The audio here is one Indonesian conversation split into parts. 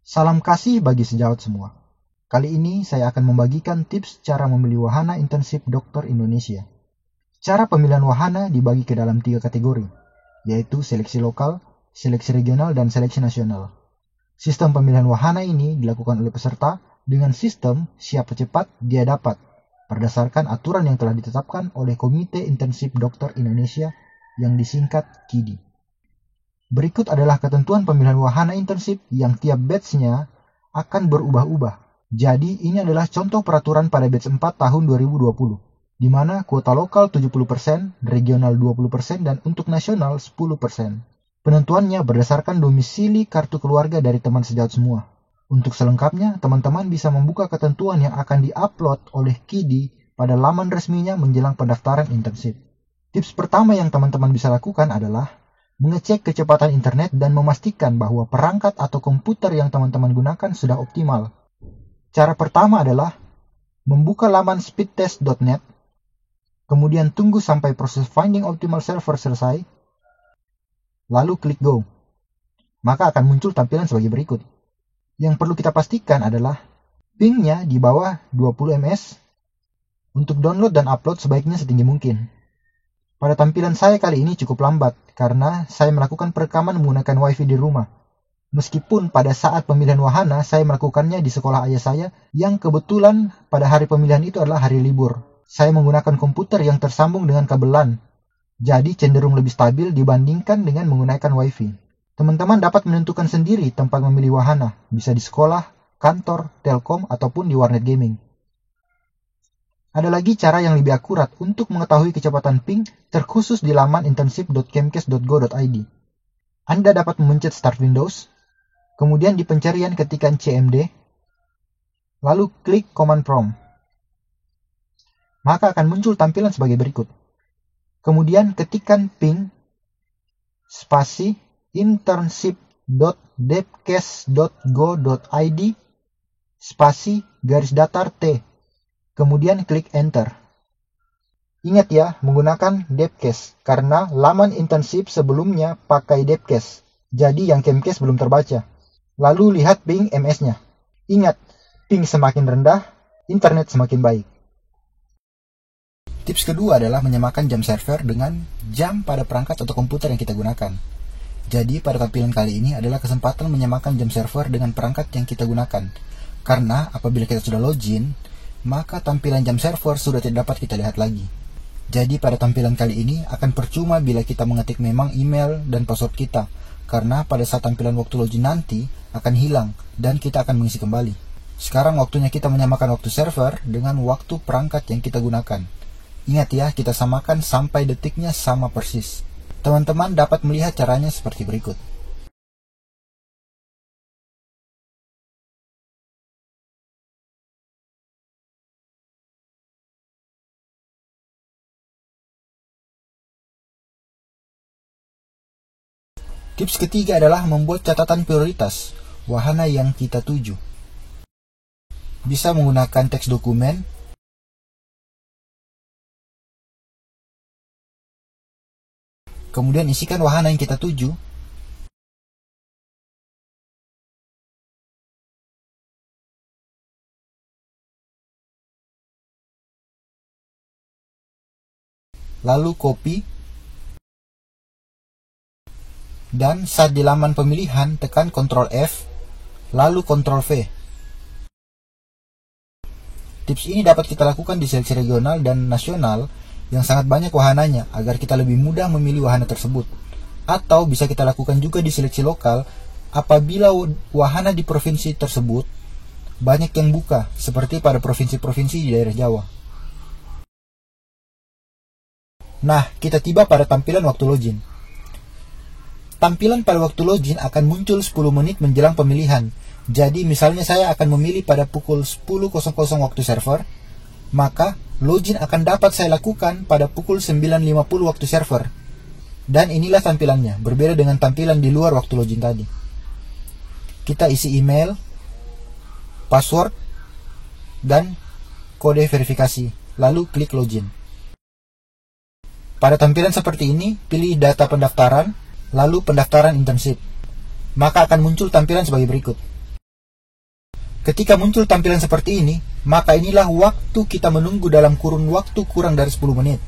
Salam kasih bagi sejawat semua. Kali ini saya akan membagikan tips cara memilih wahana internship dokter Indonesia. Cara pemilihan wahana dibagi ke dalam 3 kategori, yaitu seleksi lokal, seleksi regional, dan seleksi nasional. Sistem pemilihan wahana ini dilakukan oleh peserta dengan sistem siapa cepat dia dapat, berdasarkan aturan yang telah ditetapkan oleh Komite Internship Dokter Indonesia yang disingkat KIDI. Berikut adalah ketentuan pemilihan wahana internship yang tiap batch-nya akan berubah-ubah. Jadi ini adalah contoh peraturan pada batch 4 tahun 2020, di mana kuota lokal 70%, regional 20%, dan untuk nasional 10%. Penentuannya berdasarkan domisili kartu keluarga dari teman sejawat semua. Untuk selengkapnya, teman-teman bisa membuka ketentuan yang akan di-upload oleh KIDI pada laman resminya menjelang pendaftaran internship. Tips pertama yang teman-teman bisa lakukan adalah mengecek kecepatan internet dan memastikan bahwa perangkat atau komputer yang teman-teman gunakan sudah optimal. Cara pertama adalah membuka laman speedtest.net, kemudian tunggu sampai proses finding optimal server selesai, lalu klik go. Maka akan muncul tampilan sebagai berikut. Yang perlu kita pastikan adalah ping-nya di bawah 20 ms. Untuk download dan upload sebaiknya setinggi mungkin. Pada tampilan saya kali ini cukup lambat karena saya melakukan perekaman menggunakan wifi di rumah. Meskipun pada saat pemilihan wahana saya melakukannya di sekolah ayah saya yang kebetulan pada hari pemilihan itu adalah hari libur. Saya menggunakan komputer yang tersambung dengan kabel LAN, jadi cenderung lebih stabil dibandingkan dengan menggunakan wifi. Teman-teman dapat menentukan sendiri tempat memilih wahana, bisa di sekolah, kantor, telkom, ataupun di warnet gaming. Ada lagi cara yang lebih akurat untuk mengetahui kecepatan ping terkhusus di laman internship.kemkes.go.id. Anda dapat memencet Start Windows, kemudian di pencarian ketikkan CMD, lalu klik Command Prompt. Maka akan muncul tampilan sebagai berikut. Kemudian ketikkan ping spasi internship.depkes.go.id spasi garis datar T. Kemudian klik Enter. Ingat ya, menggunakan Depkes, karena laman internship sebelumnya pakai Depkes, jadi yang Kemkes belum terbaca. Lalu lihat ping MS-nya. Ingat, ping semakin rendah, internet semakin baik. Tips kedua adalah menyamakan jam server dengan jam pada perangkat atau komputer yang kita gunakan. Jadi pada tampilan kali ini adalah kesempatan menyamakan jam server dengan perangkat yang kita gunakan. Karena apabila kita sudah login, maka tampilan jam server sudah tidak dapat kita lihat lagi. Jadi pada tampilan kali ini akan percuma bila kita mengetik memang email dan password kita, karena pada saat tampilan waktu login nanti akan hilang dan kita akan mengisi kembali. Sekarang waktunya kita menyamakan waktu server dengan waktu perangkat yang kita gunakan. Ingat ya, kita samakan sampai detiknya sama persis. Teman-teman dapat melihat caranya seperti berikut. Tips ketiga adalah membuat catatan prioritas wahana yang kita tuju. Bisa menggunakan teks dokumen, kemudian isikan wahana yang kita tuju, lalu copy, dan saat di laman pemilihan tekan Ctrl F, lalu Ctrl V. Tips ini dapat kita lakukan di seleksi regional dan nasional yang sangat banyak wahananya agar kita lebih mudah memilih wahana tersebut. Atau bisa kita lakukan juga di seleksi lokal apabila wahana di provinsi tersebut banyak yang buka, seperti pada provinsi-provinsi di daerah Jawa. Nah, kita tiba pada tampilan waktu login. Tampilan pada waktu login akan muncul 10 menit menjelang pemilihan. Jadi misalnya saya akan memilih pada pukul 10.00 waktu server, maka login akan dapat saya lakukan pada pukul 9.50 waktu server. Dan inilah tampilannya, berbeda dengan tampilan di luar waktu login tadi. Kita isi email, password, dan kode verifikasi, lalu klik login. Pada tampilan seperti ini, pilih data pendaftaran, lalu pendaftaran internship. Maka akan muncul tampilan sebagai berikut. Ketika muncul tampilan seperti ini, maka inilah waktu kita menunggu dalam kurun waktu kurang dari 10 menit.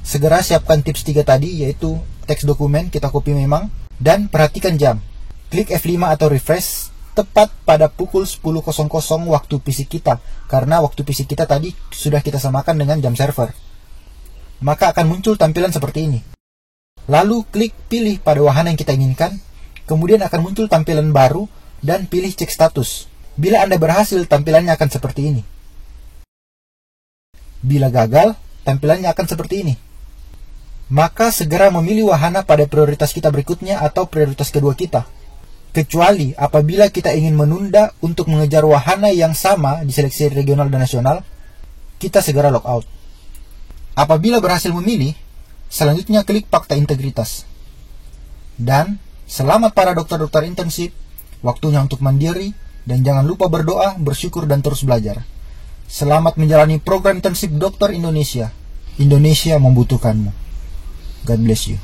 Segera siapkan tips 3 tadi, yaitu teks dokumen, kita copy memang, dan perhatikan jam. Klik F5 atau refresh tepat pada pukul 10.00 waktu PC kita, karena waktu PC kita tadi sudah kita samakan dengan jam server. Maka akan muncul tampilan seperti ini. Lalu klik pilih pada wahana yang kita inginkan, kemudian akan muncul tampilan baru dan pilih cek status. Bila Anda berhasil, tampilannya akan seperti ini. Bila gagal, tampilannya akan seperti ini. Maka segera memilih wahana pada prioritas kita berikutnya atau prioritas kedua kita. Kecuali apabila kita ingin menunda untuk mengejar wahana yang sama di seleksi regional dan nasional, kita segera logout. Apabila berhasil memilih, selanjutnya klik fakta integritas. Dan selamat para dokter-dokter intensif, waktunya untuk mandiri, dan jangan lupa berdoa, bersyukur, dan terus belajar. Selamat menjalani program intensif dokter Indonesia. Indonesia membutuhkanmu. God bless you.